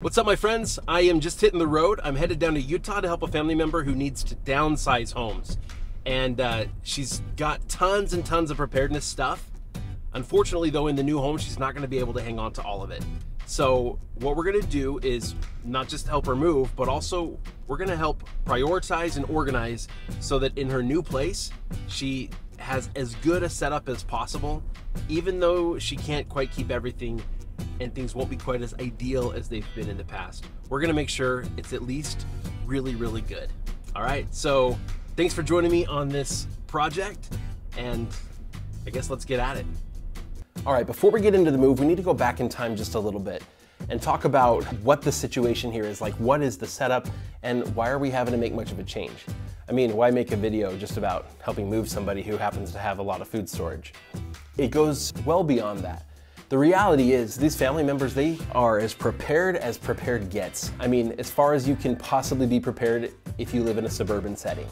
What's up, my friends? I am just hitting the road. I'm headed down to Utah to help a family member who needs to downsize homes. And she's got tons and tons of preparedness stuff. Unfortunately, though, in the new home, she's not going to be able to hang on to all of it. So what we're going to do is not just help her move, but also we're going to help prioritize and organize so that in her new place, she has as good a setup as possible, even though she can't quite keep everything and things won't be quite as ideal as they've been in the past. We're gonna make sure it's at least really, really good. All right, so thanks for joining me on this project, and I guess let's get at it. All right, before we get into the move, we need to go back in time just a little bit and talk about what the situation here is. Like, what is the setup and why are we having to make much of a change? I mean, why make a video just about helping move somebody who happens to have a lot of food storage? It goes well beyond that. The reality is these family members, they are as prepared gets. I mean, as far as you can possibly be prepared if you live in a suburban setting.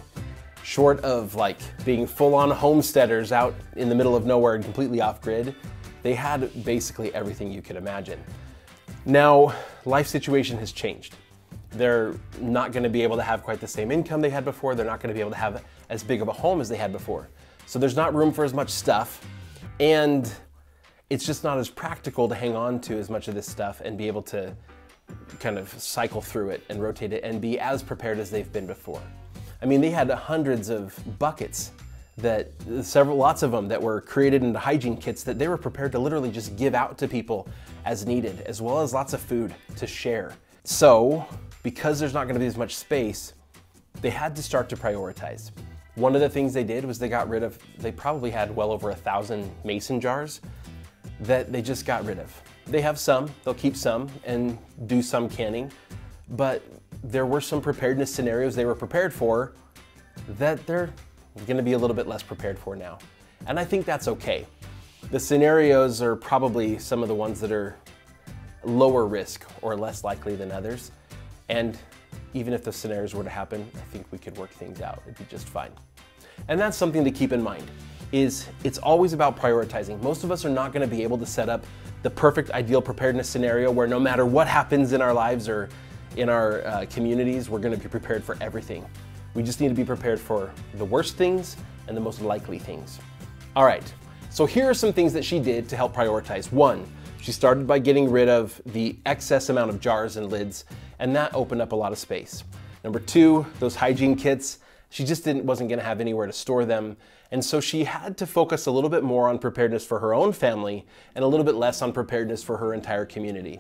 Short of like being full-on homesteaders out in the middle of nowhere and completely off-grid, they had basically everything you could imagine. Now, life situation has changed. They're not gonna be able to have quite the same income they had before. They're not gonna be able to have as big of a home as they had before. So there's not room for as much stuff, and it's just not as practical to hang on to as much of this stuff and be able to kind of cycle through it and rotate it and be as prepared as they've been before. I mean, they had hundreds of buckets that lots of them that were created into hygiene kits that they were prepared to literally just give out to people as needed, as well as lots of food to share. So, because there's not going to be as much space, they had to start to prioritize. One of the things they did was they probably had well over 1,000 mason jars that they just got rid of. They have some, they'll keep some and do some canning, but there were some preparedness scenarios they were prepared for that they're gonna be a little bit less prepared for now. And I think that's okay. The scenarios are probably some of the ones that are lower risk or less likely than others. And even if the scenarios were to happen, I think we could work things out. It'd be just fine. And that's something to keep in mind. It's always about prioritizing. Most of us are not going to be able to set up the perfect ideal preparedness scenario where no matter what happens in our lives or in our communities, we're going to be prepared for everything. We just need to be prepared for the worst things and the most likely things. All right, so here are some things that she did to help prioritize. One, she started by getting rid of the excess amount of jars and lids, and that opened up a lot of space. Number two, those hygiene kits, she just wasn't going to have anywhere to store them. And so she had to focus a little bit more on preparedness for her own family and a little bit less on preparedness for her entire community.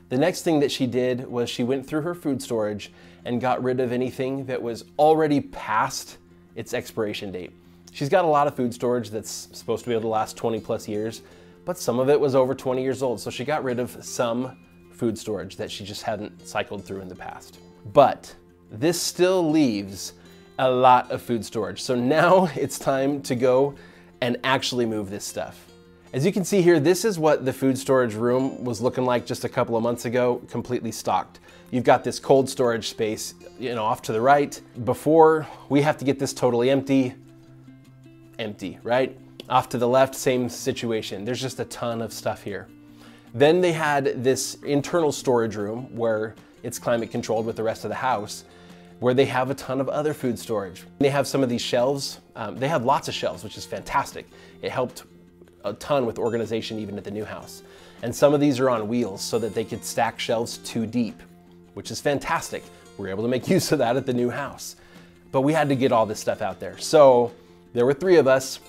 The next thing that she did was she went through her food storage and got rid of anything that was already past its expiration date. She's got a lot of food storage that's supposed to be able to last 20 plus years, but some of it was over 20 years old. So she got rid of some food storage that she just hadn't cycled through in the past. But this still leaves a lot of food storage. So now it's time to go and actually move this stuff. As you can see here, this is what the food storage room was looking like just a couple of months ago, completely stocked. You've got this cold storage space, off to the right. Before, we have to get this totally empty, right? Off to the left, same situation. There's just a ton of stuff here. Then they had this internal storage room where it's climate controlled with the rest of the house, where they have a ton of other food storage. They have some of these shelves. They have lots of shelves, which is fantastic. It helped a ton with organization even at the new house. And some of these are on wheels so that they could stack shelves 2 deep, which is fantastic. We're able to make use of that at the new house. But we had to get all this stuff out there. So there were 3 of us,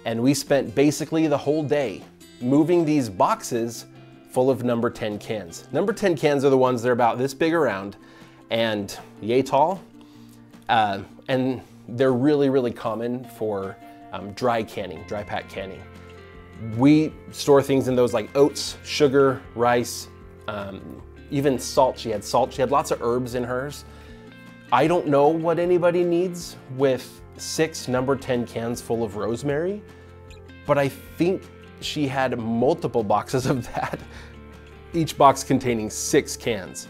and we spent basically the whole day moving these boxes full of number 10 cans. Number 10 cans are the ones that are about this big around and yay tall, and they're really, really common for dry pack canning. We store things in those like oats, sugar, rice, even salt. She had salt. She had lots of herbs in hers. I don't know what anybody needs with 6 number 10 cans full of rosemary, but I think she had multiple boxes of that, each box containing 6 cans.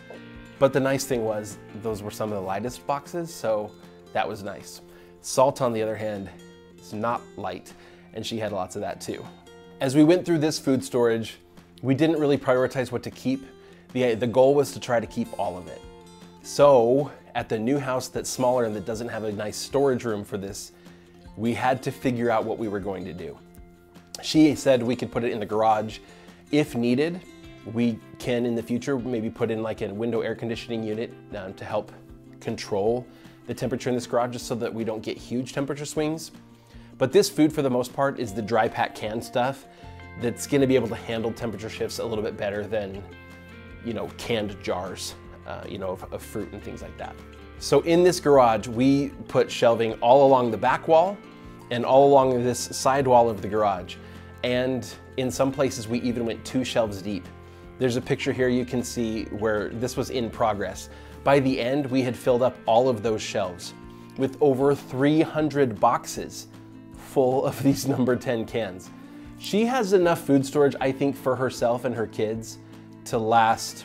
But the nice thing was, those were some of the lightest boxes, so that was nice. Salt, on the other hand, is not light, and she had lots of that too. As we went through this food storage, we didn't really prioritize what to keep. The goal was to try to keep all of it. So at the new house that's smaller and that doesn't have a nice storage room for this, we had to figure out what we were going to do. She said we could put it in the garage if needed. We can in the future maybe put in like a window air conditioning unit to help control the temperature in this garage just so that we don't get huge temperature swings. But this food for the most part is the dry pack canned stuff that's gonna be able to handle temperature shifts a little bit better than, you know, canned jars, you know, of fruit and things like that. So in this garage, we put shelving all along the back wall and all along this side wall of the garage. And in some places, we even went 2 shelves deep. There's a picture here you can see where this was in progress. By the end, we had filled up all of those shelves with over 300 boxes full of these number 10 cans. She has enough food storage, I think, for herself and her kids to last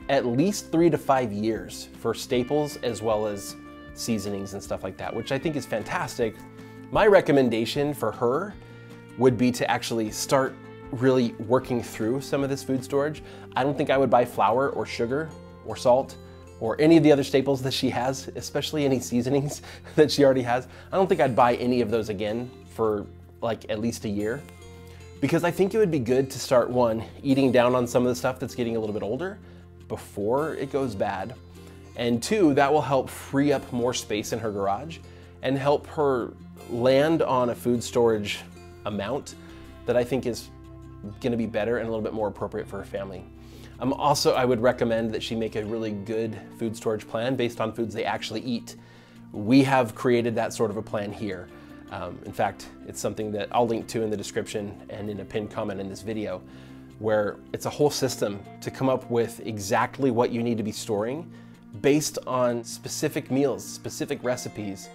at least 3 to 5 years for staples as well as seasonings and stuff like that, which I think is fantastic. My recommendation for her would be to actually start really working through some of this food storage. I don't think I would buy flour or sugar or salt or any of the other staples that she has, especially any seasonings that she already has. I don't think I'd buy any of those again for like at least a year, because I think it would be good to start, one, eating down on some of the stuff that's getting a little bit older before it goes bad. And two, that will help free up more space in her garage and help her land on a food storage amount that I think is gonna be better and a little bit more appropriate for her family. I would recommend that she make a really good food storage plan based on foods they actually eat. We have created that sort of a plan here. In fact, it's something that I'll link to in the description and in a pinned comment in this video, where it's a whole system to come up with exactly what you need to be storing based on specific meals, specific recipes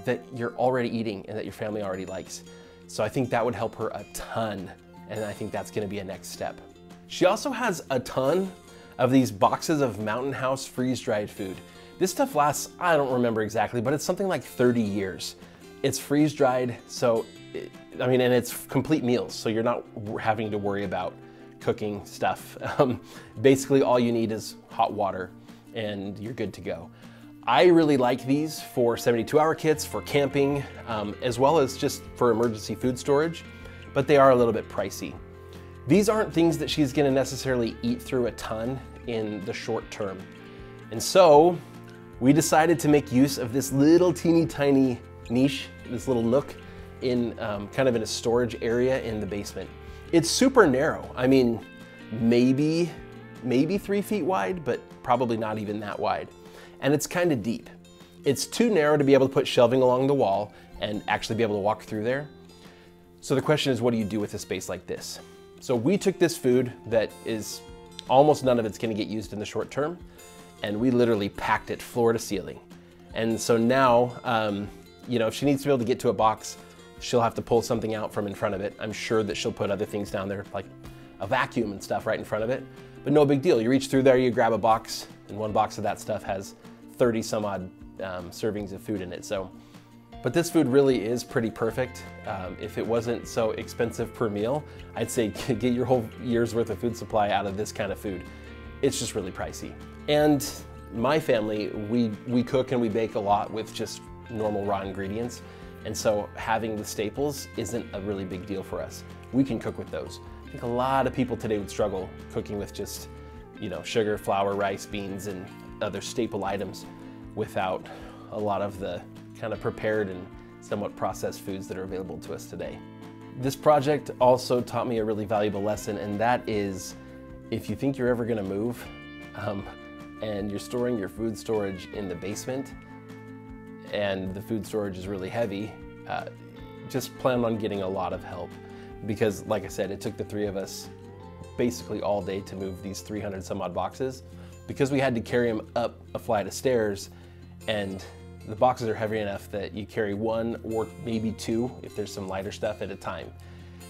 that you're already eating and that your family already likes. So I think that would help her a ton, and I think that's gonna be a next step. She also has a ton of these boxes of Mountain House freeze-dried food. This stuff lasts, I don't remember exactly, but it's something like 30 years. It's freeze-dried, so, and it's complete meals, so you're not having to worry about cooking stuff. Basically, all you need is hot water, and you're good to go. I really like these for 72-hour kits, for camping, as well as just for emergency food storage, but they are a little bit pricey. These aren't things that she's gonna necessarily eat through a ton in the short term. And so we decided to make use of this little teeny tiny niche, this little nook in kind of in a storage area in the basement. It's super narrow. I mean, maybe 3 feet wide, but probably not even that wide. And it's kind of deep. It's too narrow to be able to put shelving along the wall and actually be able to walk through there. So the question is, what do you do with a space like this? So we took this food that is almost none of it's gonna get used in the short term, and we literally packed it floor to ceiling. And so now, you know, if she needs to be able to get to a box, she'll have to pull something out from in front of it. I'm sure that she'll put other things down there, like a vacuum and stuff right in front of it, but no big deal. You reach through there, you grab a box, and one box of that stuff has 30 some odd servings of food in it. But this food really is pretty perfect. If it wasn't so expensive per meal, I'd say get your whole year's worth of food supply out of this kind of food. It's just really pricey. And my family, we cook and we bake a lot with just normal raw ingredients. And so having the staples isn't a really big deal for us. We can cook with those. I think a lot of people today would struggle cooking with just, you know, sugar, flour, rice, beans, and other staple items without a lot of the kind of prepared and somewhat processed foods that are available to us today. This project also taught me a really valuable lesson, and that is, if you think you're ever gonna move and you're storing your food storage in the basement and the food storage is really heavy, just plan on getting a lot of help. Because like I said, it took the 3 of us basically all day to move these 300 some odd boxes, because we had to carry them up a flight of stairs, and the boxes are heavy enough that you carry 1 or maybe 2 if there's some lighter stuff at a time.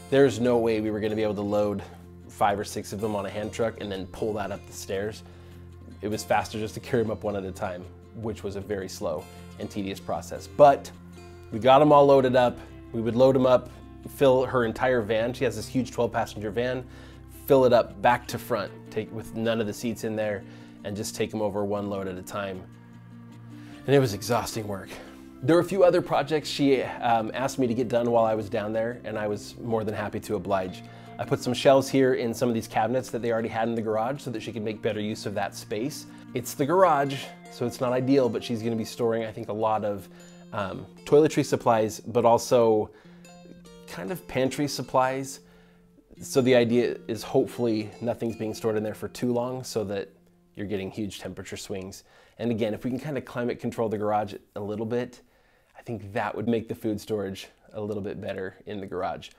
There's no way we were gonna be able to load 5 or 6 of them on a hand truck and then pull that up the stairs. It was faster just to carry them up 1 at a time, which was a very slow and tedious process. But we got them all loaded up. We would load them up, fill her entire van. She has this huge 12-passenger van, fill it up back to front, with none of the seats in there and just take them over one load at a time. And it was exhausting work. There were a few other projects she asked me to get done while I was down there, and I was more than happy to oblige. I put some shelves here in some of these cabinets that they already had in the garage so that she could make better use of that space. It's the garage, so it's not ideal, but she's gonna be storing, I think, a lot of toiletry supplies, but also kind of pantry supplies. So the idea is hopefully nothing's being stored in there for too long so that you're getting huge temperature swings. And again, if we can kind of climate control the garage a little bit, I think that would make the food storage a little bit better in the garage.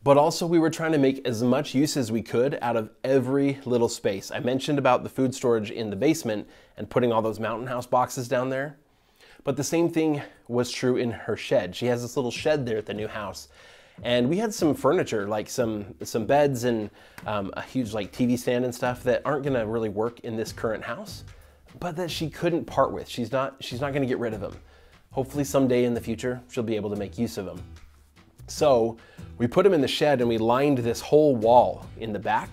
But also we were trying to make as much use as we could out of every little space. I mentioned about the food storage in the basement and putting all those Mountain House boxes down there. But the same thing was true in her shed. She has this little shed there at the new house. And we had some furniture, like some beds and a huge like TV stand and stuff that aren't gonna really work in this current house, but that she couldn't part with. She's not gonna get rid of them. Hopefully someday in the future, she'll be able to make use of them. So we put them in the shed and we lined this whole wall in the back.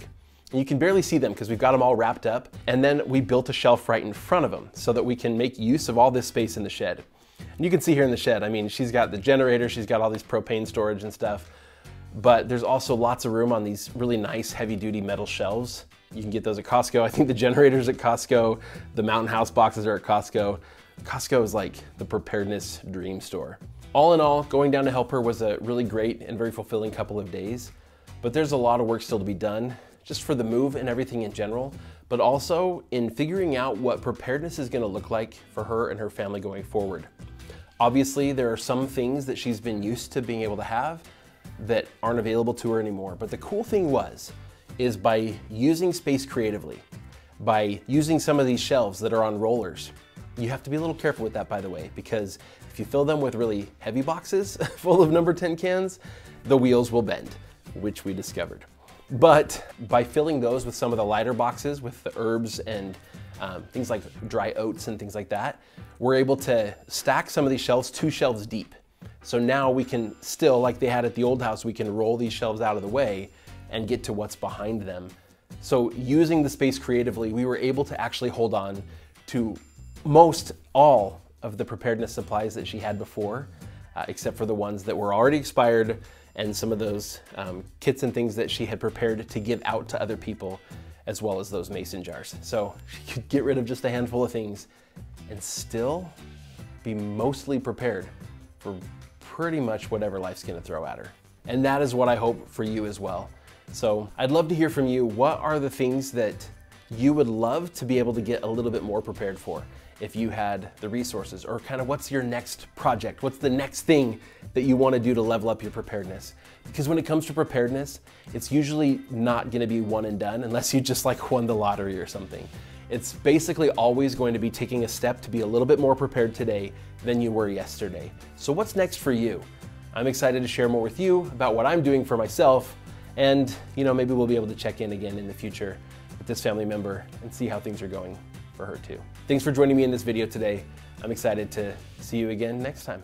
And you can barely see them because we've got them all wrapped up. And then we built a shelf right in front of them so that we can make use of all this space in the shed. And you can see here in the shed, I mean, she's got the generator, she's got all these propane storage and stuff, but there's also lots of room on these really nice heavy duty metal shelves. You can get those at Costco. I think the generator's at Costco. The Mountain House boxes are at Costco. Costco is like the preparedness dream store. All in all, going down to help her was a really great and very fulfilling couple of days, but there's a lot of work still to be done, just for the move and everything in general, but also in figuring out what preparedness is gonna look like for her and her family going forward. Obviously, there are some things that she's been used to being able to have that aren't available to her anymore. But the cool thing is by using space creatively, by using some of these shelves that are on rollers. You have to be a little careful with that, by the way, because if you fill them with really heavy boxes full of number 10 cans, the wheels will bend, which we discovered. But by filling those with some of the lighter boxes with the herbs and things like dry oats and things like that, we're able to stack some of these shelves 2 shelves deep. So now we can still, like they had at the old house, we can roll these shelves out of the way and get to what's behind them. So using the space creatively, we were able to actually hold on to most all of the preparedness supplies that she had before, except for the ones that were already expired and some of those kits and things that she had prepared to give out to other people, as well as those mason jars. So she could get rid of just a handful of things and still be mostly prepared for pretty much whatever life's gonna throw at her. And that is what I hope for you as well. So I'd love to hear from you. What are the things that you would love to be able to get a little bit more prepared for if you had the resources? Or kind of what's your next project? What's the next thing that you want to do to level up your preparedness? Because when it comes to preparedness, it's usually not going to be one and done unless you just like won the lottery or something. It's basically always going to be taking a step to be a little bit more prepared today than you were yesterday. So what's next for you? I'm excited to share more with you about what I'm doing for myself, and maybe we'll be able to check in again in the future with this family member and see how things are going for her too. Thanks for joining me in this video today. I'm excited to see you again next time.